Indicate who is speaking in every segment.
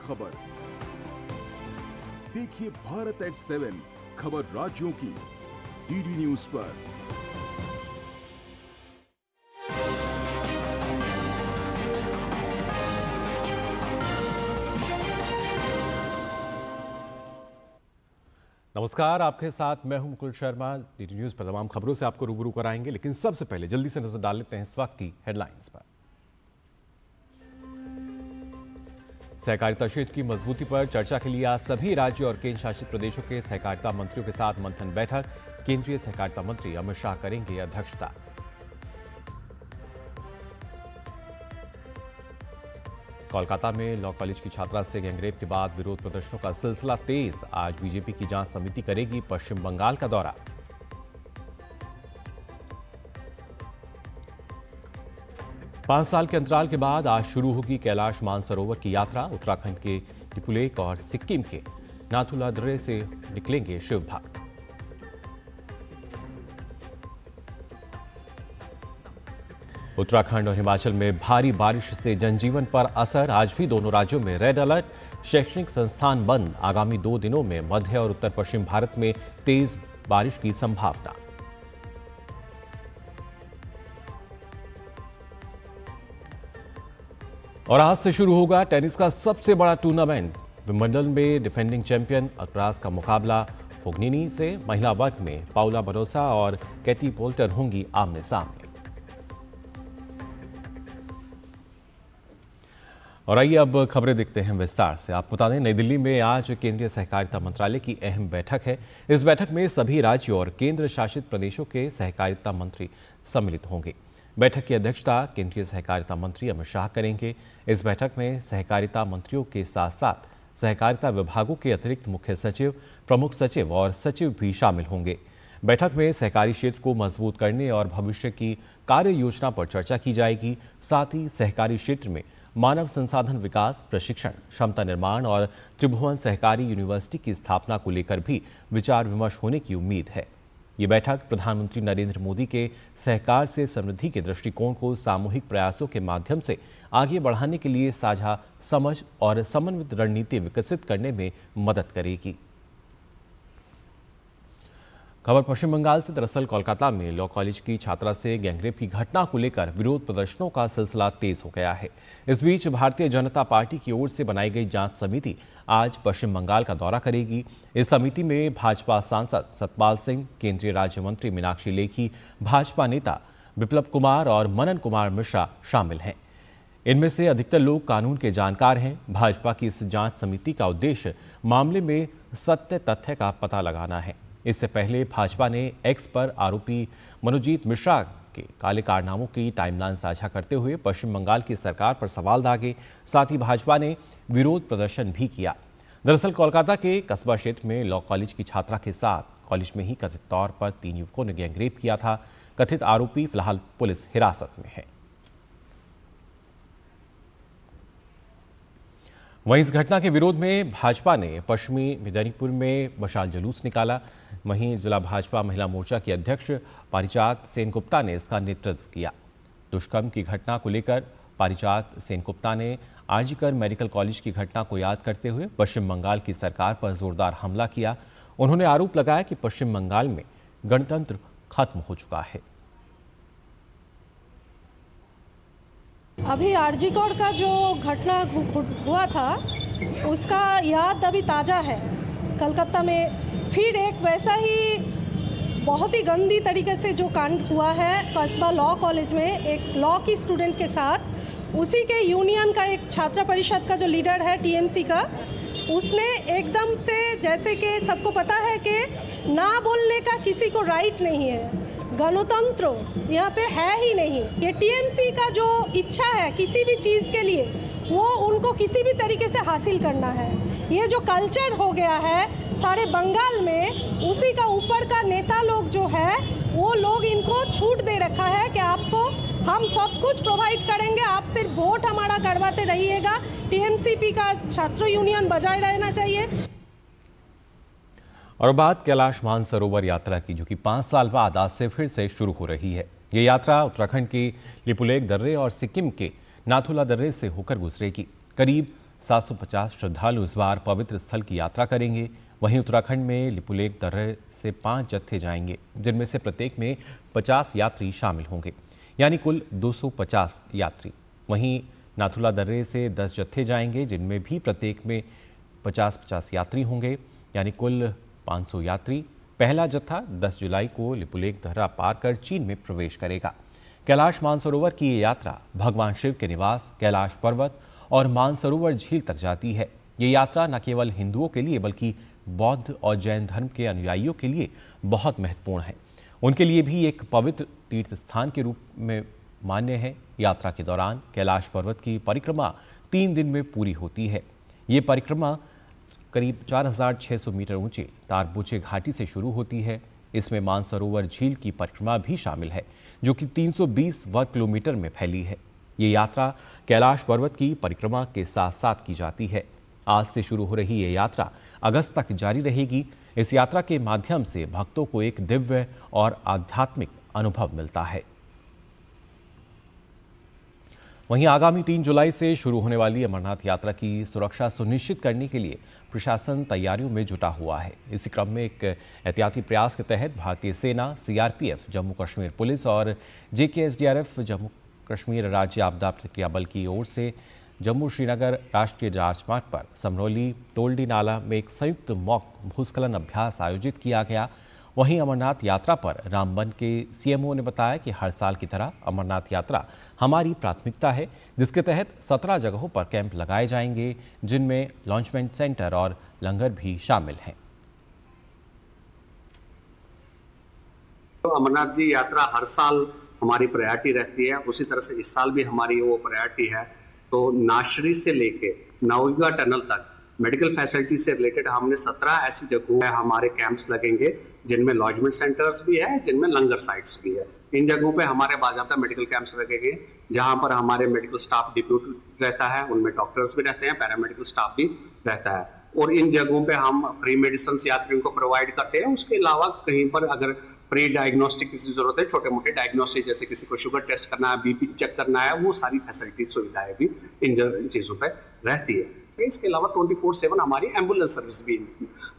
Speaker 1: खबर। देखिए भारत एट 7 खबर राज्यों की डीडी न्यूज पर।
Speaker 2: नमस्कार, आपके साथ मैं हूं मुकुल शर्मा। डीडी न्यूज पर तमाम खबरों से आपको रूबरू कराएंगे, लेकिन सबसे पहले जल्दी से नजर डाल लेते हैं इस वक्त की हेडलाइंस पर। सहकारिता क्षेत्र की मजबूती पर चर्चा के लिए आज सभी राज्य और केंद्र शासित प्रदेशों के सहकारिता मंत्रियों के साथ मंथन बैठक। केंद्रीय सहकारिता मंत्री अमित शाह करेंगे अध्यक्षता। कोलकाता में लॉ कॉलेज की छात्रा से गैंगरेप के बाद विरोध प्रदर्शनों का सिलसिला तेज। आज बीजेपी की जांच समिति करेगी पश्चिम बंगाल का दौरा। पांच साल के अंतराल के बाद आज शुरू होगी कैलाश मानसरोवर की यात्रा। उत्तराखंड के लिपुलेख और सिक्किम के नाथुला दर्रे से निकलेंगे शिव भक्त। उत्तराखंड और हिमाचल में भारी बारिश से जनजीवन पर असर। आज भी दोनों राज्यों में रेड अलर्ट। शैक्षणिक संस्थान बंद। आगामी 2 दिनों में मध्य और उत्तर पश्चिम भारत में तेज बारिश की संभावना। और आज से शुरू होगा टेनिस का सबसे बड़ा टूर्नामेंट। विंबलडन में डिफेंडिंग चैंपियन अल्कराज का मुकाबला फोग्निनी से। महिला वर्ग में पाउला बारोसा और कैटी पोल्टर होंगी आमने सामने। और आइए अब खबरें देखते हैं विस्तार से। आपको बता दें, नई दिल्ली में आज केंद्रीय सहकारिता मंत्रालय की अहम बैठक है। इस बैठक में सभी राज्यों और केंद्र शासित प्रदेशों के सहकारिता मंत्री सम्मिलित होंगे। बैठक की अध्यक्षता केंद्रीय सहकारिता मंत्री अमित शाह करेंगे। इस बैठक में सहकारिता मंत्रियों के साथ साथ सहकारिता विभागों के अतिरिक्त मुख्य सचिव, प्रमुख सचिव और सचिव भी शामिल होंगे। बैठक में सहकारी क्षेत्र को मजबूत करने और भविष्य की कार्य योजना पर चर्चा की जाएगी। साथ ही सहकारी क्षेत्र में मानव संसाधन विकास, प्रशिक्षण, क्षमता निर्माण और त्रिभुवन सहकारी यूनिवर्सिटी की स्थापना को लेकर भी विचार विमर्श होने की उम्मीद है। ये बैठक प्रधानमंत्री नरेंद्र मोदी के सहकार से समृद्धि के दृष्टिकोण को सामूहिक प्रयासों के माध्यम से आगे बढ़ाने के लिए साझा समझ और समन्वित रणनीति विकसित करने में मदद करेगी। खबर पश्चिम बंगाल से। दरअसल कोलकाता में लॉ कॉलेज की छात्रा से गैंगरेप की घटना को लेकर विरोध प्रदर्शनों का सिलसिला तेज हो गया है। इस बीच भारतीय जनता पार्टी की ओर से बनाई गई जांच समिति आज पश्चिम बंगाल का दौरा करेगी। इस समिति में भाजपा सांसद सतपाल सिंह, केंद्रीय राज्य मंत्री मीनाक्षी लेखी, भाजपा नेता बिप्लब कुमार और मनन कुमार मिश्रा शामिल हैं। इनमें से अधिकतर लोग कानून के जानकार हैं। भाजपा की इस जांच समिति का उद्देश्य मामले में सत्य तथ्य का पता लगाना है। इससे पहले भाजपा ने एक्स पर आरोपी मनोजीत मिश्रा के काले कारनामों की टाइमलाइन साझा करते हुए पश्चिम बंगाल की सरकार पर सवाल दागे। साथ ही भाजपा ने विरोध प्रदर्शन भी किया। दरअसल कोलकाता के कस्बा क्षेत्र में लॉ कॉलेज की छात्रा के साथ कॉलेज में ही कथित तौर पर 3 युवकों ने गैंगरेप किया था। कथित आरोपी फिलहाल पुलिस हिरासत में है। वहीं इस घटना के विरोध में भाजपा ने पश्चिमी मेदिनीपुर में मशाल जुलूस निकाला। वहीं जिला भाजपा महिला मोर्चा की अध्यक्ष पारिजात सेनगुप्ता ने इसका नेतृत्व किया। दुष्कर्म की घटना को लेकर पारिजात सेनगुप्ता ने आरजीकर मेडिकल कॉलेज की घटना को याद करते हुए पश्चिम बंगाल की सरकार पर जोरदार हमला किया। उन्होंने आरोप लगाया कि पश्चिम बंगाल में गणतंत्र खत्म हो चुका है।
Speaker 3: अभी आरजीकर का जो घटना हुआ था उसका याद अभी ताज़ा है। कलकत्ता में फिर एक वैसा ही बहुत ही गंदी तरीके से जो कांड हुआ है कस्बा लॉ कॉलेज में एक लॉ की स्टूडेंट के साथ। उसी के यूनियन का एक छात्र परिषद का जो लीडर है टीएमसी का, उसने एकदम से, जैसे कि सबको पता है कि ना बोलने का किसी को राइट नहीं है, गणतंत्र यहाँ पे है ही नहीं। ये टीएमसी का जो इच्छा है किसी भी चीज़ के लिए, वो उनको किसी भी तरीके से हासिल करना है। ये जो कल्चर हो गया है सारे बंगाल में, उसी का ऊपर का नेता लोग जो है वो लोग इनको छूट दे रखा है कि आपको हम सब कुछ प्रोवाइड करेंगे, आप सिर्फ वोट हमारा करवाते रहिएगा। टीएमसीपी का छात्र यूनियन बजाय रहना चाहिए।
Speaker 2: और बात कैलाश मानसरोवर यात्रा की, जो कि 5 साल बाद आज से फिर से शुरू हो रही है। ये यात्रा उत्तराखंड की लिपुलेख दर्रे और सिक्किम के नाथुला दर्रे से होकर गुजरेगी। करीब 750 श्रद्धालु इस बार पवित्र स्थल की यात्रा करेंगे। वहीं उत्तराखंड में लिपुलेख दर्रे से 5 जत्थे जाएंगे, जिनमें से प्रत्येक में 50 यात्री शामिल होंगे, यानी कुल 250 यात्री। वहीं नाथुला दर्रे से 10 जत्थे जाएंगे, जिनमें भी प्रत्येक में 50-50 यात्री होंगे, यानी कुल 500 यात्री। पहला जत्था 10 जुलाई को लिपुलेख दर्रा पार कर चीन में प्रवेश करेगा। कैलाश मानसरोवर की ये यात्रा भगवान शिव के निवास कैलाश पर्वत और मानसरोवर झील तक जाती है। ये यात्रा न केवल हिंदुओं के लिए बल्कि बौद्ध और जैन धर्म के अनुयायियों के लिए बहुत महत्वपूर्ण है। उनके लिए भी एक पवित्र तीर्थ स्थान के रूप में मान्य है। यात्रा के दौरान कैलाश पर्वत की परिक्रमा 3 दिन में पूरी होती है। ये परिक्रमा करीब 4600 मीटर ऊंचे तारबुचे घाटी से शुरू होती है। इसमें मानसरोवर झील की परिक्रमा भी शामिल है, जो कि 320 वर्ग किलोमीटर में फैली है। ये यात्रा कैलाश पर्वत की परिक्रमा के साथ साथ की जाती है। आज से शुरू हो रही ये यात्रा अगस्त तक जारी रहेगी। इस यात्रा के माध्यम से भक्तों को एक दिव्य और आध्यात्मिक अनुभव मिलता है। वहीं आगामी 3 जुलाई से शुरू होने वाली अमरनाथ यात्रा की सुरक्षा सुनिश्चित करने के लिए प्रशासन तैयारियों में जुटा हुआ है। इसी क्रम में एक एहतियाती प्रयास के तहत भारतीय सेना, सीआरपीएफ, जम्मू कश्मीर पुलिस और जेकेएसडीआरएफ, जम्मू कश्मीर राज्य आपदा प्रतिक्रिया बल की ओर से जम्मू श्रीनगर राष्ट्रीय राजमार्ग पर समरौली तोलडी नाला में एक संयुक्त मॉक भूस्खलन अभ्यास आयोजित किया गया। वहीं अमरनाथ यात्रा पर रामबन के सीएमओ ने बताया कि हर साल की तरह अमरनाथ यात्रा हमारी प्राथमिकता है, जिसके तहत 17 जगहों पर कैंप लगाए जाएंगे, जिनमें लॉन्चमेंट सेंटर और लंगर भी शामिल हैं।
Speaker 4: तो अमरनाथ जी यात्रा हर साल हमारी प्रायोरिटी रहती है, उसी तरह से इस साल भी हमारी वो प्रायोरिटी है। तो नाशरी से लेके नवयुगा टनल तक मेडिकल फैसिलिटी से रिलेटेड हमने 17 ऐसी जगहों पे हमारे कैंप्स लगेंगे, जिनमें लॉजमेंट सेंटर्स भी है, जिनमें लंगर साइट्स भी है। इन जगहों पे हमारे बाज़ाब्ता मेडिकल कैंप्स लगेंगे, जहां पर हमारे मेडिकल स्टाफ डिप्यूट रहता है, उनमें डॉक्टर्स भी रहते हैं, पैरामेडिकल स्टाफ भी रहता है। और इन जगहों पे हम फ्री मेडिसिन यात्रियों को प्रोवाइड करते हैं। उसके अलावा कहीं पर अगर प्री डायग्नोस्टिक की जरूरत है, छोटे मोटे डायग्नोस्टिक, जैसे किसी को शुगर टेस्ट करना है, बीपी चेक करना है, वो सारी फैसिलिटी सुविधाएं भी इन चीज़ों पर रहती है। इसके अलावा 24/7 हमारी एम्बुलेंस सर्विस भी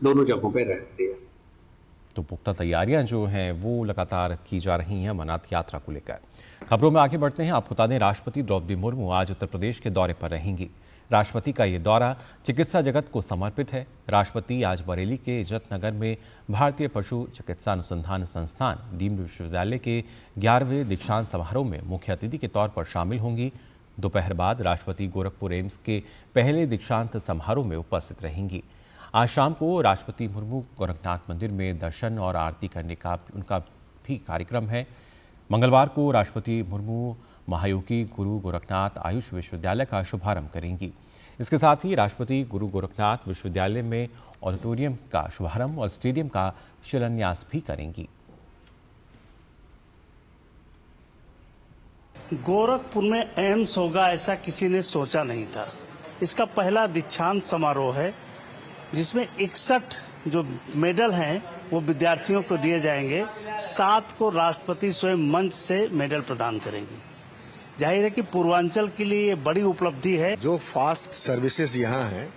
Speaker 4: दोनों जगहों पे रहती है।
Speaker 2: तो पुख्ता तैयारियां जो हैं वो लगातार की जा रही हैं अमरनाथ यात्रा को लेकर। खबरों में आगे बढ़ते हैं। आपको बता दें, राष्ट्रपति द्रौपदी मुर्मू आज उत्तर प्रदेश के दौरे पर रहेंगी। राष्ट्रपति का ये दौरा चिकित्सा जगत को समर्पित है। राष्ट्रपति आज बरेली के इज्जतनगर में भारतीय पशु चिकित्सा अनुसंधान संस्थान डीम्ड विश्वविद्यालय के 11वें दीक्षांत समारोह में मुख्य अतिथि के तौर पर शामिल होंगी। दोपहर बाद राष्ट्रपति गोरखपुर एम्स के पहले दीक्षांत समारोह में उपस्थित रहेंगी। आज शाम को राष्ट्रपति मुर्मू गोरखनाथ मंदिर में दर्शन और आरती करने का उनका भी कार्यक्रम है। मंगलवार को राष्ट्रपति मुर्मू महायोगी गुरु गोरखनाथ आयुष विश्वविद्यालय का शुभारंभ करेंगी। इसके साथ ही राष्ट्रपति गुरु गोरखनाथ विश्वविद्यालय में ऑडिटोरियम का शुभारंभ और स्टेडियम का शिलान्यास भी करेंगी।
Speaker 5: गोरखपुर में एम्स होगा ऐसा किसी ने सोचा नहीं था। इसका पहला दीक्षांत समारोह है, जिसमें 61 जो मेडल हैं वो विद्यार्थियों को दिए जाएंगे। 7 को राष्ट्रपति स्वयं मंच से मेडल प्रदान करेंगे। जाहिर है कि पूर्वांचल के लिए ये बड़ी उपलब्धि है।
Speaker 6: जो फास्ट सर्विसेज यहाँ हैं,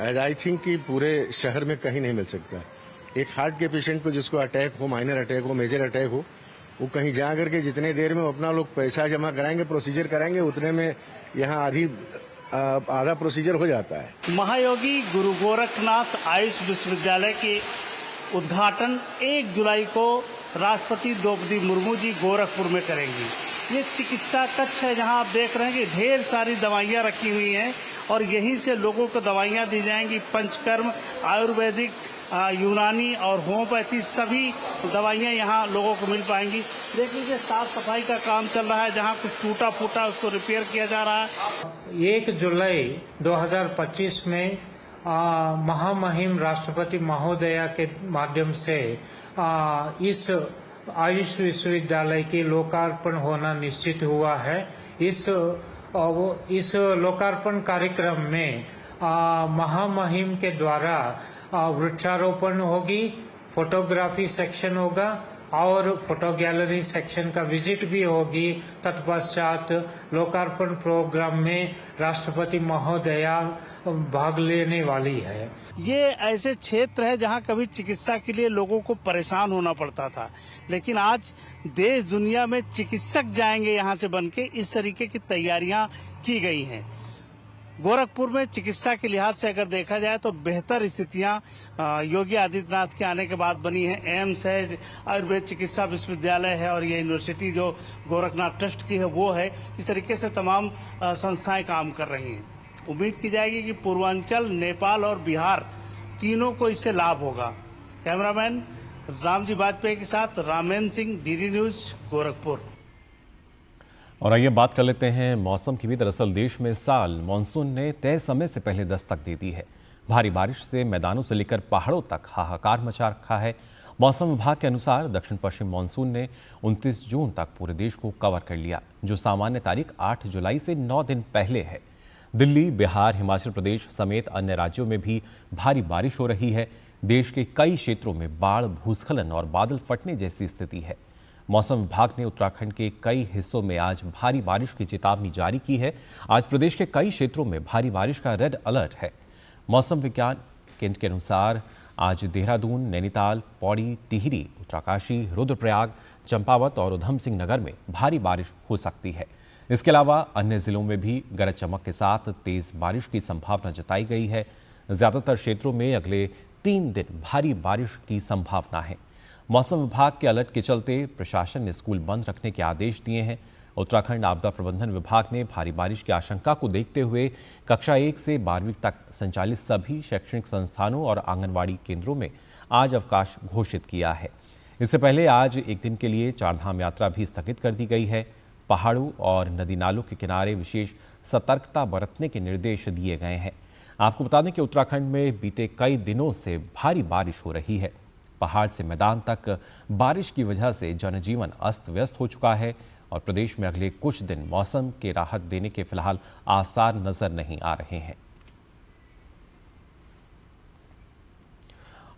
Speaker 6: एज आई थिंक कि पूरे शहर में कहीं नहीं मिल सकता। एक हार्ट के पेशेंट को जिसको अटैक हो, माइनर अटैक हो, मेजर अटैक हो, वो कहीं जा करके जितने देर में अपना लोग पैसा जमा कराएंगे, प्रोसीजर कराएंगे, उतने में यहाँ आधा प्रोसीजर हो जाता है।
Speaker 5: महायोगी गुरु गोरखनाथ आयुष विश्वविद्यालय के उद्घाटन 1 जुलाई को राष्ट्रपति द्रौपदी मुर्मू जी गोरखपुर में करेंगी। ये चिकित्सा कक्ष है, जहां आप देख रहे हैं कि ढेर सारी दवाइयां रखी हुई हैं और यहीं से लोगों को दवाइयां दी जाएंगी। पंचकर्म, आयुर्वेदिक, यूनानी और होम्योपैथी सभी दवाइयां यहां लोगों को मिल पाएंगी। देख लीजिए, साफ सफाई का काम चल रहा है, जहां कुछ टूटा फूटा उसको रिपेयर किया जा रहा है।
Speaker 7: 1 जुलाई 2025 में महामहिम राष्ट्रपति महोदया के माध्यम से इस आयुष विश्वविद्यालय के लोकार्पण होना निश्चित हुआ है। इस लोकार्पण कार्यक्रम में महामहिम के द्वारा वृक्षारोपण होगी, फोटोग्राफी सेक्शन होगा और फोटो गैलरी सेक्शन का विजिट भी होगी। तत्पश्चात लोकार्पण प्रोग्राम में राष्ट्रपति महोदया भाग लेने वाली है।
Speaker 5: ये ऐसे क्षेत्र है जहां कभी चिकित्सा के लिए लोगों को परेशान होना पड़ता था, लेकिन आज देश दुनिया में चिकित्सक जाएंगे यहां से बनके, इस तरीके की तैयारियां की गई हैं। गोरखपुर में चिकित्सा के लिहाज से अगर देखा जाए तो बेहतर स्थितियां योगी आदित्यनाथ के आने के बाद बनी है। एम्स है, आयुर्वेद चिकित्सा विश्वविद्यालय है और ये यूनिवर्सिटी जो गोरखनाथ ट्रस्ट की है वो है। इस तरीके से तमाम संस्थाएं काम कर रही हैं। उम्मीद की जाएगी कि पूर्वांचल, नेपाल और बिहार तीनों को इससे लाभ होगा। कैमरामैन रामजी वाजपेयी के साथ रामेंद्र सिंह, डीडी न्यूज, गोरखपुर।
Speaker 2: और आइए बात कर लेते हैं मौसम की भी। दरअसल देश में इस साल मानसून ने तय समय से पहले दस्तक दे दी है। भारी बारिश से मैदानों से लेकर पहाड़ों तक हाहाकार मचा रखा है। मौसम विभाग के अनुसार दक्षिण पश्चिम मानसून ने 29 जून तक पूरे देश को कवर कर लिया, जो सामान्य तारीख 8 जुलाई से 9 दिन पहले है। दिल्ली, बिहार, हिमाचल प्रदेश समेत अन्य राज्यों में भी भारी बारिश हो रही है। देश के कई क्षेत्रों में बाढ़, भूस्खलन और बादल फटने जैसी स्थिति है। मौसम विभाग ने उत्तराखंड के कई हिस्सों में आज भारी बारिश की चेतावनी जारी की है। आज प्रदेश के कई क्षेत्रों में भारी बारिश का रेड अलर्ट है। मौसम विज्ञान केंद्र के अनुसार आज देहरादून, नैनीताल, पौड़ी, टिहरी, उत्तरकाशी, रुद्रप्रयाग, चंपावत और उधम सिंह नगर में भारी बारिश हो सकती है। इसके अलावा अन्य जिलों में भी गरज चमक के साथ तेज बारिश की संभावना जताई गई है। ज्यादातर क्षेत्रों में अगले 3 दिन भारी बारिश की संभावना है। मौसम विभाग के अलर्ट के चलते प्रशासन ने स्कूल बंद रखने के आदेश दिए हैं। उत्तराखंड आपदा प्रबंधन विभाग ने भारी बारिश की आशंका को देखते हुए कक्षा 1 से 12वीं तक संचालित सभी शैक्षणिक संस्थानों और आंगनवाड़ी केंद्रों में आज अवकाश घोषित किया है। इससे पहले आज एक दिन के लिए चारधाम यात्रा भी स्थगित कर दी गई है। पहाड़ों और नदी नालों के किनारे विशेष सतर्कता बरतने के निर्देश दिए गए हैं। आपको बता दें कि उत्तराखंड में बीते कई दिनों से भारी बारिश हो रही है। पहाड़ से मैदान तक बारिश की वजह से जनजीवन अस्त व्यस्त हो चुका है और प्रदेश में अगले कुछ दिन मौसम के राहत देने के फिलहाल आसार नजर नहीं आ रहे हैं।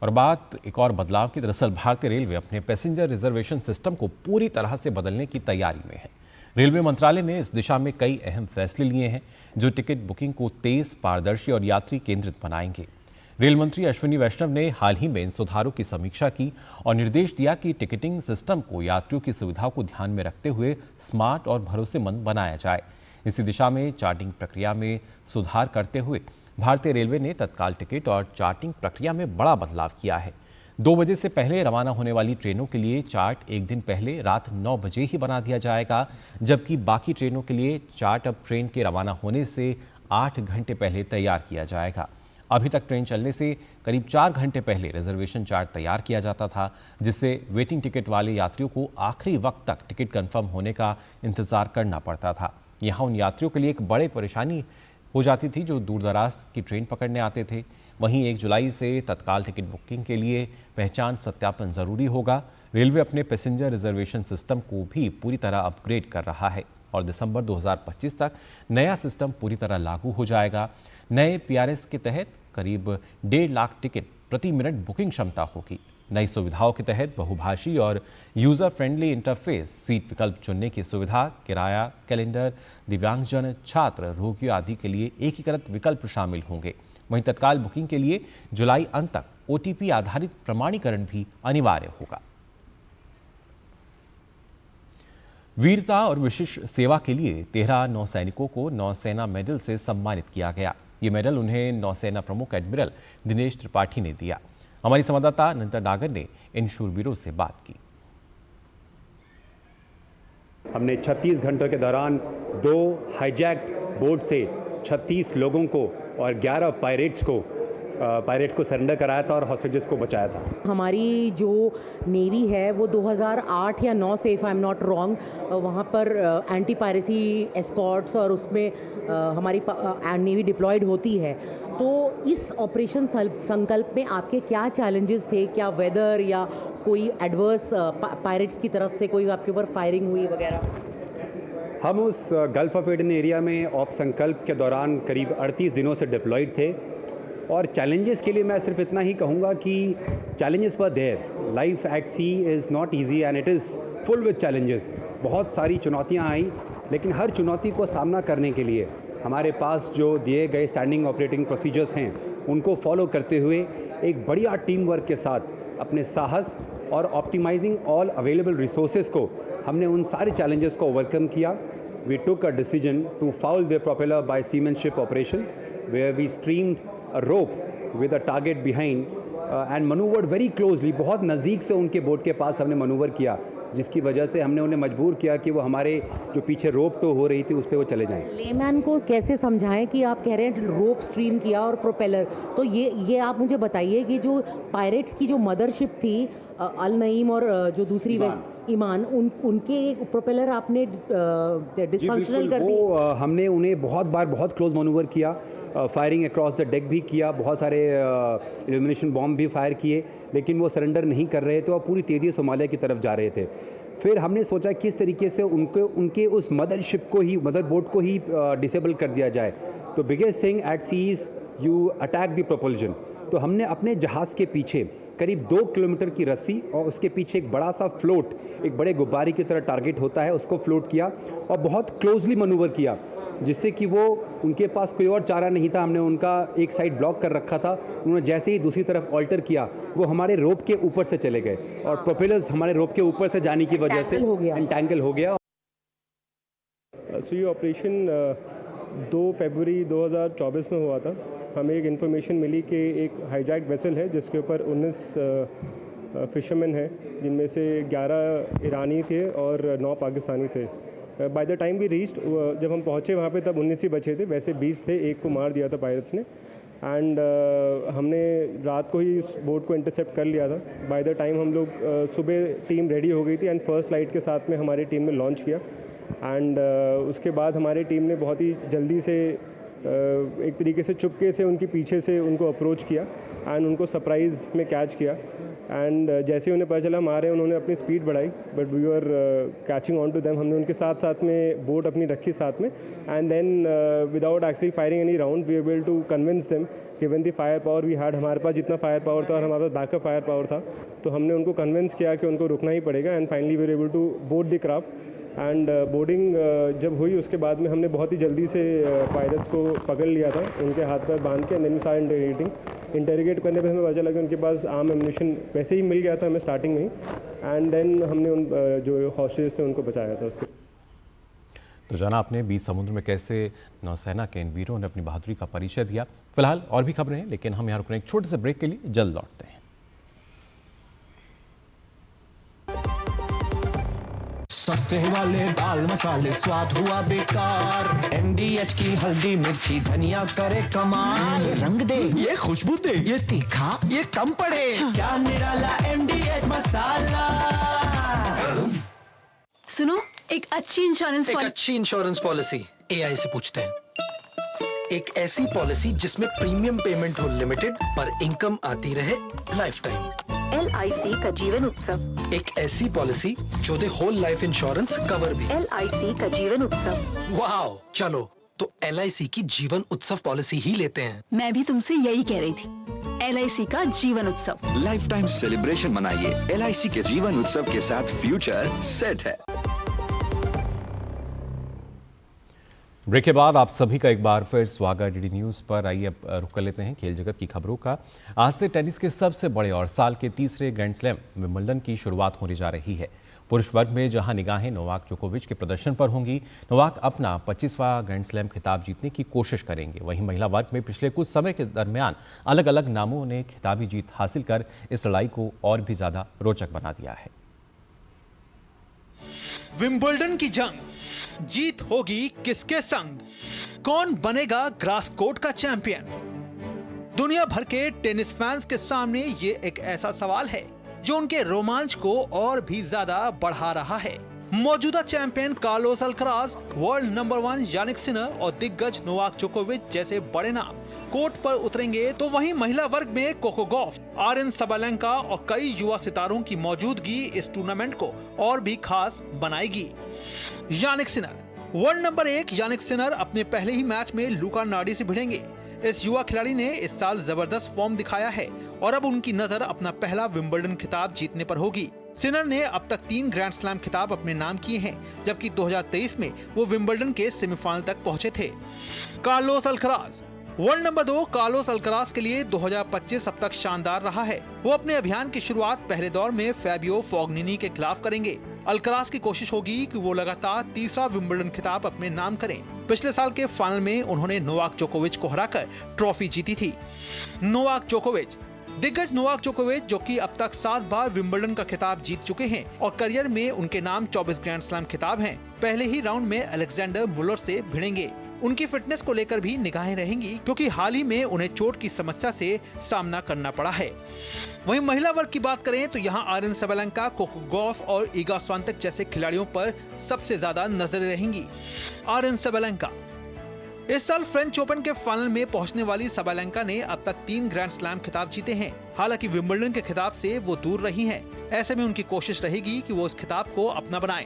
Speaker 2: और बात एक और बदलाव की। दरअसल भारतीय रेलवे अपने पैसेंजर रिजर्वेशन सिस्टम को पूरी तरह से बदलने की तैयारी में है। रेलवे मंत्रालय ने इस दिशा में कई अहम फैसले लिए हैं, जो टिकट बुकिंग को तेज, पारदर्शी और यात्री केंद्रित बनाएंगे। रेल मंत्री अश्विनी वैष्णव ने हाल ही में इन सुधारों की समीक्षा की और निर्देश दिया कि टिकटिंग सिस्टम को यात्रियों की सुविधा को ध्यान में रखते हुए स्मार्ट और भरोसेमंद बनाया जाए। इसी दिशा में चार्टिंग प्रक्रिया में सुधार करते हुए भारतीय रेलवे ने तत्काल टिकट और चार्टिंग प्रक्रिया में बड़ा बदलाव किया है। 2 बजे से पहले रवाना होने वाली ट्रेनों के लिए चार्ट एक दिन पहले रात 9 बजे ही बना दिया जाएगा, जबकि बाकी ट्रेनों के लिए चार्ट अब ट्रेन के रवाना होने से 8 घंटे पहले तैयार किया जाएगा। अभी तक ट्रेन चलने से करीब 4 घंटे पहले रिजर्वेशन चार्ट तैयार किया जाता था, जिससे वेटिंग टिकट वाले यात्रियों को आखिरी वक्त तक टिकट कंफर्म होने का इंतजार करना पड़ता था। यहाँ उन यात्रियों के लिए एक बड़ी परेशानी हो जाती थी जो दूर दराज की ट्रेन पकड़ने आते थे। वहीं 1 जुलाई से तत्काल टिकट बुकिंग के लिए पहचान सत्यापन जरूरी होगा। रेलवे अपने पैसेंजर रिजर्वेशन सिस्टम को भी पूरी तरह अपग्रेड कर रहा है और दिसंबर 2025 तक नया सिस्टम पूरी तरह लागू हो जाएगा। नए PRS के तहत करीब 1.5 लाख टिकट प्रति मिनट बुकिंग क्षमता होगी। नई सुविधाओं के तहत बहुभाषी और यूजर फ्रेंडली इंटरफेस, सीट विकल्प चुनने की सुविधा, किराया कैलेंडर, दिव्यांगजन, छात्र, रोगियों आदि के लिए एकीकृत विकल्प शामिल होंगे। वहीं तत्काल बुकिंग के लिए जुलाई अंत तक OTP आधारित प्रमाणीकरण भी अनिवार्य होगा। वीरता और विशिष्ट सेवा के लिए 13 नौसैनिकों को नौसेना मेडल से सम्मानित किया गया। ये मेडल उन्हें नौसेना प्रमुख एडमिरल दिनेश त्रिपाठी ने दिया। हमारी संवाददाता अनंता नागर ने इन शूरवीरों से बात की।
Speaker 8: हमने 36 घंटों के दौरान 2 हाईजैक्ड बोट से 36 लोगों को और 11 पायरेट्स को सरेंडर कराया था और हॉस्टेजेस को बचाया था।
Speaker 9: हमारी जो नेवी है वो 2008 या 9 से, if I am not wrong, वहाँ पर एंटी पायरेसी एस्कॉर्ट्स और उसमें हमारी नेवी डिप्लॉयड होती है। तो इस ऑपरेशन संकल्प में आपके क्या चैलेंजेस थे? क्या वेदर या कोई एडवर्स पायरेट्स की तरफ से कोई आपके ऊपर फायरिंग हुई वगैरह?
Speaker 8: हम उस गल्फ ऑफ एडन एरिया में ऑप संकल्प के दौरान करीब 38 दिनों से डिप्लॉयड थे। और चैलेंजेस के लिए मैं सिर्फ इतना ही कहूँगा कि challenges were there, life at sea is not easy and it is full with challenges. बहुत सारी चुनौतियाँ आई, लेकिन हर चुनौती को सामना करने के लिए हमारे पास जो दिए गए स्टैंडिंग ऑपरेटिंग प्रोसीजर्स हैं उनको फॉलो करते हुए एक बढ़िया टीम वर्क के साथ अपने साहस और ऑप्टिमाइजिंग ऑल अवेलेबल रिसोर्सेज को हमने उन सारे चैलेंजेस को ओवरकम किया। We took a decision to foul the propeller by seamanship operation where we streamed a rope with a target behind and manoeuvred very closely. बहुत नज़दीक से उनके बोट के पास हमने मनूवर किया, जिसकी वजह से हमने उन्हें मजबूर किया कि वो हमारे जो पीछे रोप टो हो रही थी उस पर वो चले जाएं।
Speaker 9: लेमैन को कैसे समझाएं कि आप कह रहे हैं रोप स्ट्रीम किया और प्रोपेलर, तो ये आप मुझे बताइए कि जो पायरेट्स की जो मदरशिप थी अल नईम और जो दूसरी ईमान, उनके प्रोपेलर आपने डिसफंक्शनल कर दी।
Speaker 8: हमने उन्हें बहुत बार बहुत क्लोज मनूवर किया, फायरिंग अक्रॉस द डेक भी किया, बहुत सारे इल्यूमिनेशन बॉम्ब भी फायर किए, लेकिन वो सरेंडर नहीं कर रहे थे और पूरी तेज़ी सोमालिया की तरफ जा रहे थे। फिर हमने सोचा किस तरीके से उनके उस मदरशिप को ही, मदर बोट को ही डिसेबल कर दिया जाए। तो biggest thing at sea is you attack the propulsion. तो हमने अपने जहाज़ के पीछे करीब 2 किलोमीटर की रस्सी और उसके पीछे एक बड़ा सा फ्लोट, एक बड़े गुब्बारे की तरह टारगेट होता है, उसको फ्लोट किया और बहुत क्लोजली मनूवर किया, जिससे कि वो उनके पास कोई और चारा नहीं था। हमने उनका एक साइड ब्लॉक कर रखा था, उन्होंने जैसे ही दूसरी तरफ ऑल्टर किया वो हमारे रोप के ऊपर से चले गए और प्रोपेलर्स हमारे रोप के ऊपर से जाने की वजह से एंटैंगल हो गया।
Speaker 10: सो ये ऑपरेशन 2 फरवरी 2024 में हुआ था। हमें एक इन्फॉर्मेशन मिली कि एक हाईजैक वेसल है जिसके ऊपर 19 फिशरमैन हैं, जिनमें से 11 ईरानी थे और 9 पाकिस्तानी थे। By the time we reached, जब हम पहुँचे वहाँ पे तब 19 ही बचे थे, वैसे 20 थे, एक को मार दिया था पायरेट्स ने। एंड हमने रात को ही उस बोट को इंटरसेप्ट कर लिया था। बाय द टाइम हम लोग सुबह टीम रेडी हो गई थी एंड फर्स्ट लाइट के साथ में हमारी टीम ने लॉन्च किया। एंड उसके बाद हमारी टीम ने बहुत ही जल्दी से एक तरीके से चुपके से उनके पीछे से उनको अप्रोच किया एंड उनको सरप्राइज़ में कैच किया। एंड जैसे उन्हें पता चला मारे, उन्होंने अपनी स्पीड बढ़ाई, but we are catching on to them. हमने उनके साथ साथ में बोट अपनी रखी साथ में, and then without actually firing any round we able to convince them given the fire power we had. हमारे पास जितना फायर पावर था और हमारे पास बैकअप फायर पावर था, तो हमने उनको कन्विंस किया कि उनको रुकना ही पड़ेगा। And finally we are able to board the craft. And boarding जब हुई उसके बाद में हमने बहुत ही जल्दी से पायरेट्स को पकड़ लिया था, उनके हाथ पर बांध के। एंड देन इंटेरोगेट करने पे हमें पता चला कि उनके पास आर्म एम्यूनिशन वैसे ही मिल गया था हमें स्टार्टिंग में ही। एंड देन हमने उन जो हॉस्टेज थे उनको बचाया था उसके।
Speaker 2: तो जाना आपने बीच समुद्र में कैसे नौसेना के इन वीरों ने अपनी बहादुरी का परिचय दिया। फिलहाल और भी खबरें हैं, लेकिन हम यहाँ रुकने एक छोटे से ब्रेक के लिए जल्द लौटते हैं।
Speaker 11: सस्ते वाले दाल मसाले स्वाद हुआ बेकार, MDH की हल्दी मिर्ची धनिया करे कमाल। ये रंग दे, ये खुशबू दे, ये तीखा, ये कम पड़े, क्या निराला MDH मसाला।
Speaker 12: सुनो, एक अच्छी
Speaker 11: इंश्योरेंस पॉलिसी AI से पूछते हैं। एक ऐसी पॉलिसी जिसमें प्रीमियम पेमेंट हो लिमिटेड पर इनकम आती रहे लाइफ टाइम।
Speaker 12: LIC का जीवन उत्सव।
Speaker 11: एक ऐसी पॉलिसी जो दे होल लाइफ इंश्योरेंस कवर भी।
Speaker 12: LIC का जीवन उत्सव।
Speaker 11: वाओ, चलो तो LIC की जीवन उत्सव पॉलिसी ही लेते हैं।
Speaker 12: मैं भी तुमसे यही कह रही थी, LIC का जीवन उत्सव।
Speaker 13: लाइफ टाइम सेलिब्रेशन मनाइए LIC के जीवन उत्सव के साथ, फ्यूचर सेट है।
Speaker 2: ब्रेक के बाद आप सभी का एक बार फिर स्वागत DD न्यूज़ पर। आइए अब रुक कर लेते हैं खेल जगत की खबरों का। आज से टेनिस के सबसे बड़े और साल के तीसरे ग्रैंड स्लैम विंबलडन की शुरुआत होने जा रही है। पुरुष वर्ग में जहां निगाहें नोवाक जोकोविच के प्रदर्शन पर होंगी, नोवाक अपना 25वां ग्रैंड स्लैम खिताब जीतने की कोशिश करेंगे। वहीं महिला वर्ग में पिछले कुछ समय के दरमियान अलग अलग नामों ने खिताबी जीत हासिल कर इस लड़ाई को और भी ज्यादा रोचक बना दिया है।
Speaker 14: विंबलडन की जंग, जीत होगी किसके संग? कौन बनेगा ग्रास कोर्ट का चैंपियन? दुनिया भर के टेनिस फैंस के सामने ये एक ऐसा सवाल है जो उनके रोमांच को और भी ज्यादा बढ़ा रहा है। मौजूदा champion Carlos Alcaraz, world number 1 Jannik Sinner और दिग्गज नोवाक जोकोविच जैसे बड़े नाम कोर्ट पर उतरेंगे, तो वहीं महिला वर्ग में कोको गॉफ, आर्यन सबालेंका और कई युवा सितारों की मौजूदगी इस टूर्नामेंट को और भी खास बनाएगी। Jannik Sinner, world number 1 Jannik Sinner अपने पहले ही मैच में लुका नार्डी से भिड़ेंगे। इस युवा खिलाड़ी ने इस साल जबरदस्त फॉर्म दिखाया है और अब उनकी नजर अपना पहला विंबलडन खिताब जीतने पर होगी। सिनर ने अब तक 3 ग्रैंड स्लैम खिताब अपने नाम किए हैं, जबकि 2023 में वो विंबलडन के सेमीफाइनल तक पहुंचे थे। Carlos Alcaraz. World number 2 Carlos Alcaraz के लिए 2025 अब तक शानदार रहा है। वो अपने अभियान की शुरुआत पहले दौर में फैबियो फोग्निनी के खिलाफ करेंगे। अल्कराज की कोशिश होगी कि वो लगातार तीसरा विंबलडन खिताब अपने नाम करें। पिछले साल के फाइनल में उन्होंने नोवाक जोकोविच को हराकर ट्रॉफी जीती थी। नोवाक जोकोविच। दिग्गज नोवाक जोकोविच, जो कि अब तक 7 बार विंबलडन का खिताब जीत चुके हैं और करियर में उनके नाम 24 ग्रैंड स्लैम खिताब हैं, पहले ही राउंड में अलेक्जेंडर मुलर से भिड़ेंगे। उनकी फिटनेस को लेकर भी निगाहें रहेंगी, क्योंकि हाल ही में उन्हें चोट की समस्या से सामना करना पड़ा है। वहीं महिला वर्ग की बात करें तो यहाँ आर्यन सबैलेंका, कोको गॉफ और ईगा स्वांतेक जैसे खिलाड़ियों पर सबसे ज्यादा नजरें रहेंगी। आर्यन सबैलेंका। इस साल फ्रेंच ओपन के फाइनल में पहुंचने वाली सबैलेंका ने अब तक 3 ग्रैंड स्लैम खिताब जीते हैं। हालांकि विंबलडन के खिताब से वो दूर रही हैं। ऐसे में उनकी कोशिश रहेगी कि वो इस खिताब को अपना बनाएं।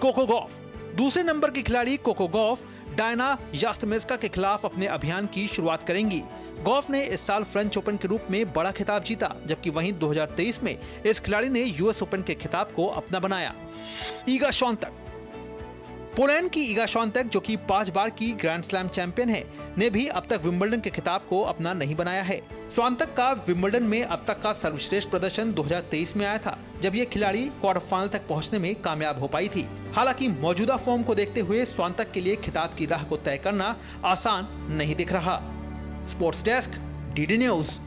Speaker 14: Coco Gauff. दूसरे नंबर की खिलाड़ी कोको गॉफ डायना यास्टमेस्का के खिलाफ अपने अभियान की शुरुआत करेंगी। गॉफ ने इस साल फ्रेंच ओपन के रूप में बड़ा खिताब जीता, जबकि वहीं 2023 में इस खिलाड़ी ने यूएस ओपन के खिताब को अपना बनाया। ईगा स्वांतेक। पोलैंड की ईगा स्वांतेक, जो कि 5 बार की ग्रैंड स्लैम चैंपियन है, ने भी अब तक विंबलडन के खिताब को अपना नहीं बनाया है। स्वांतेक का विंबलडन में अब तक का सर्वश्रेष्ठ प्रदर्शन 2023 में आया था, जब ये खिलाड़ी क्वार्टर फाइनल तक पहुंचने में कामयाब हो पाई थी। हालांकि मौजूदा फॉर्म को देखते हुए स्वांतेक के लिए खिताब की राह को तय करना आसान नहीं दिख रहा। Sports desk, DD news.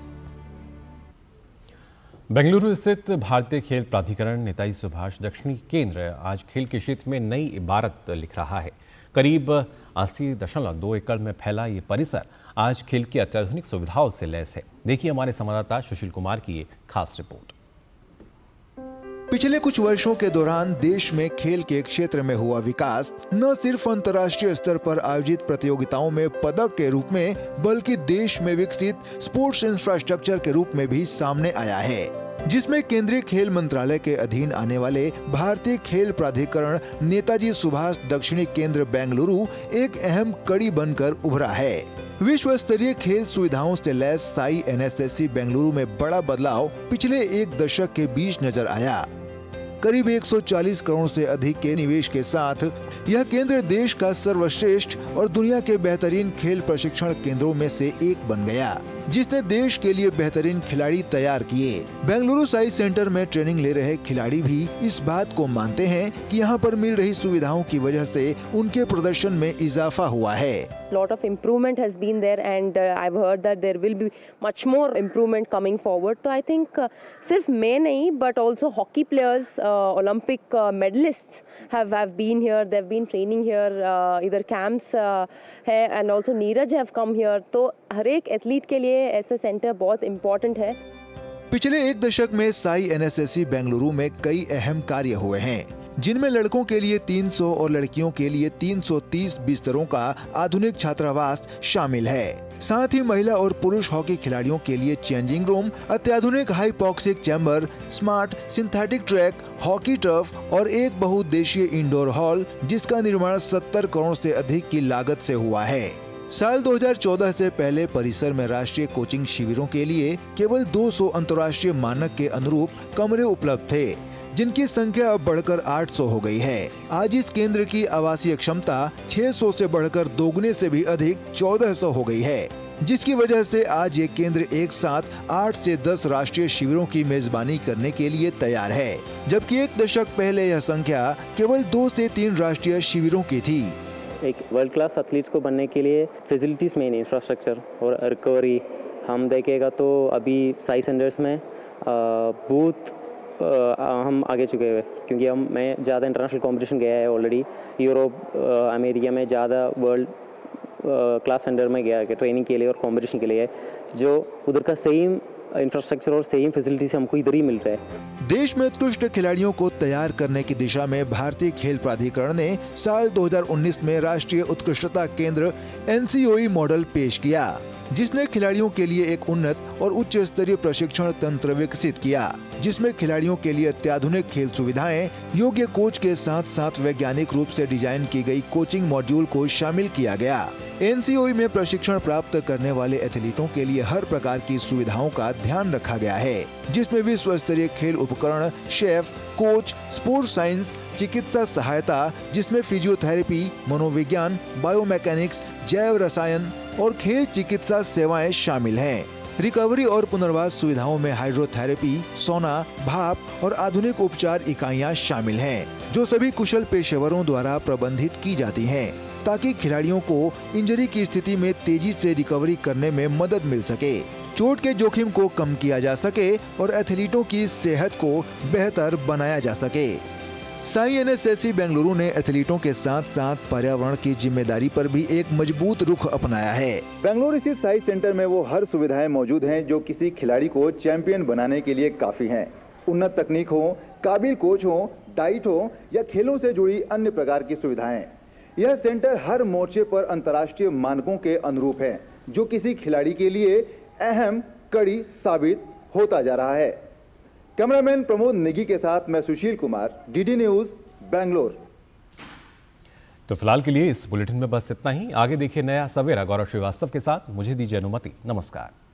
Speaker 2: Bengaluru स्थित भारतीय खेल प्राधिकरण नेताजी सुभाष दक्षिणी केंद्र आज खेल के क्षेत्र में नई इबारत लिख रहा है। करीब 80.2 एकड़ में फैला ये परिसर आज खेल की अत्याधुनिक सुविधाओं से लैस है। देखिए हमारे संवाददाता सुशील कुमार की ये खास रिपोर्ट।
Speaker 15: पिछले कुछ वर्षों के दौरान देश में खेल के क्षेत्र में हुआ विकास न सिर्फ अंतर्राष्ट्रीय स्तर पर आयोजित प्रतियोगिताओं में पदक के रूप में, बल्कि देश में विकसित स्पोर्ट्स इंफ्रास्ट्रक्चर के रूप में भी सामने आया है, जिसमें केंद्रीय खेल मंत्रालय के अधीन आने वाले भारतीय खेल प्राधिकरण नेताजी सुभाष दक्षिणी केंद्र बेंगलुरु एक अहम कड़ी बनकर उभरा है। विश्व स्तरीय खेल सुविधाओं से लैस साई एनएसएससी बेंगलुरु में बड़ा बदलाव पिछले एक दशक के बीच नजर आया। करीब 140 करोड़ से अधिक के निवेश के साथ यह केंद्र देश का सर्वश्रेष्ठ और दुनिया के बेहतरीन खेल प्रशिक्षण केंद्रों में से एक बन गया, जिसने देश के लिए बेहतरीन खिलाड़ी तैयार किए। बेंगलुरु साई सेंटर में ट्रेनिंग ले रहे खिलाड़ी भी इस बात को मानते हैं कि यहाँ पर मिल रही सुविधाओं की वजह से उनके प्रदर्शन में इजाफा हुआ है।
Speaker 16: Lot of improvement has been there and I've heard that there will be much more improvement coming forward. So I think सिर्फ मैं नहीं but also hockey players, Olympic medalists have been here. They've been training here. इधर camps है and also Neeraj have come here. तो हर एक athlete के लिए ऐसा सेंटर बहुत इम्पोर्टेंट है।
Speaker 15: पिछले एक दशक में साई एनएसएससी बेंगलुरु में कई अहम कार्य हुए हैं, जिनमें लड़कों के लिए 300 और लड़कियों के लिए 330 बिस्तरों का आधुनिक छात्रावास शामिल है। साथ ही महिला और पुरुष हॉकी खिलाड़ियों के लिए चेंजिंग रूम, अत्याधुनिक hypoxic chamber, smart synthetic track, hockey turf और एक बहुउद्देशीय इंडोर हॉल, जिसका निर्माण 70 करोड़ से अधिक की लागत से हुआ है। साल 2014 से पहले परिसर में राष्ट्रीय कोचिंग शिविरों के लिए केवल 200 अंतर्राष्ट्रीय मानक के अनुरूप कमरे उपलब्ध थे, जिनकी संख्या अब बढ़कर 800 हो गई है। आज इस केंद्र की आवासीय क्षमता 600 से बढ़कर दोगुने से भी अधिक 1400 हो गई है, जिसकी वजह से आज ये केंद्र एक साथ 8 से 10 राष्ट्रीय शिविरों की मेजबानी करने के लिए तैयार है, जबकि एक दशक पहले यह संख्या केवल 2 से 3 राष्ट्रीय शिविरों की थी।
Speaker 17: एक वर्ल्ड क्लास एथलीट्स को बनने के लिए फैसिलिटीज़ मेन, इंफ्रास्ट्रक्चर और रिकवरी हम देखेगा तो अभी साई सेंटर्स में बूथ हम आगे चुके हुए, क्योंकि मैं ज़्यादा इंटरनेशनल कंपटीशन गया है ऑलरेडी, यूरोप अमेरिका में ज़्यादा वर्ल्ड क्लास सेंटर में गया ट्रेनिंग के लिए और कंपटीशन के लिए, जो उधर का सेम इंफ्रास्ट्रक्चर और सेम फैसिलिटीज हमको इधर ही मिल रहा है।
Speaker 15: देश में उत्कृष्ट खिलाड़ियों को तैयार करने की दिशा में भारतीय खेल प्राधिकरण ने साल 2019 में राष्ट्रीय उत्कृष्टता केंद्र NCOE मॉडल पेश किया। जिसने खिलाड़ियों के लिए एक उन्नत और उच्च स्तरीय प्रशिक्षण तंत्र विकसित किया, जिसमें खिलाड़ियों के लिए अत्याधुनिक खेल सुविधाएं, योग्य कोच के साथ साथ वैज्ञानिक रूप से डिजाइन की गई कोचिंग मॉड्यूल को शामिल किया गया। NCOE में प्रशिक्षण प्राप्त करने वाले एथलीटों के लिए हर प्रकार की सुविधाओं का ध्यान रखा गया है, जिसमें विश्व स्तरीय खेल उपकरण, शेफ, कोच, स्पोर्ट्स साइंस, चिकित्सा सहायता, जिसमें फिजियोथेरेपी, मनोविज्ञान, बायोमैकेनिक्स, जैव रसायन और खेल चिकित्सा सेवाएं शामिल हैं। रिकवरी और पुनर्वास सुविधाओं में हाइड्रोथेरेपी, सोना, भाप और आधुनिक उपचार इकाइयां शामिल हैं, जो सभी कुशल पेशेवरों द्वारा प्रबंधित की जाती हैं, ताकि खिलाड़ियों को इंजरी की स्थिति में तेजी से रिकवरी करने में मदद मिल सके, चोट के जोखिम को कम किया जा सके और एथलीटों की सेहत को बेहतर बनाया जा सके। साई NSSC बेंगलुरु ने एथलीटों के साथ साथ पर्यावरण की जिम्मेदारी पर भी एक मजबूत रुख अपनाया है।
Speaker 18: बेंगलुरु स्थित साई सेंटर में वो हर सुविधाएं मौजूद हैं जो किसी खिलाड़ी को चैंपियन बनाने के लिए काफी हैं। उन्नत तकनीक हो, काबिल कोच हो, डाइट हो या खेलों से जुड़ी अन्य प्रकार की सुविधाएं, यह सेंटर हर मोर्चे पर अंतर्राष्ट्रीय मानकों के अनुरूप है, जो किसी खिलाड़ी के लिए अहम कड़ी साबित होता जा रहा है। कैमरामैन प्रमोद नेगी के साथ मैं सुशील कुमार, DD न्यूज, बेंगलोर।
Speaker 2: तो फिलहाल के लिए इस बुलेटिन में बस इतना ही। आगे देखिए नया सवेरा गौरव श्रीवास्तव के साथ। मुझे दीजिए अनुमति। नमस्कार।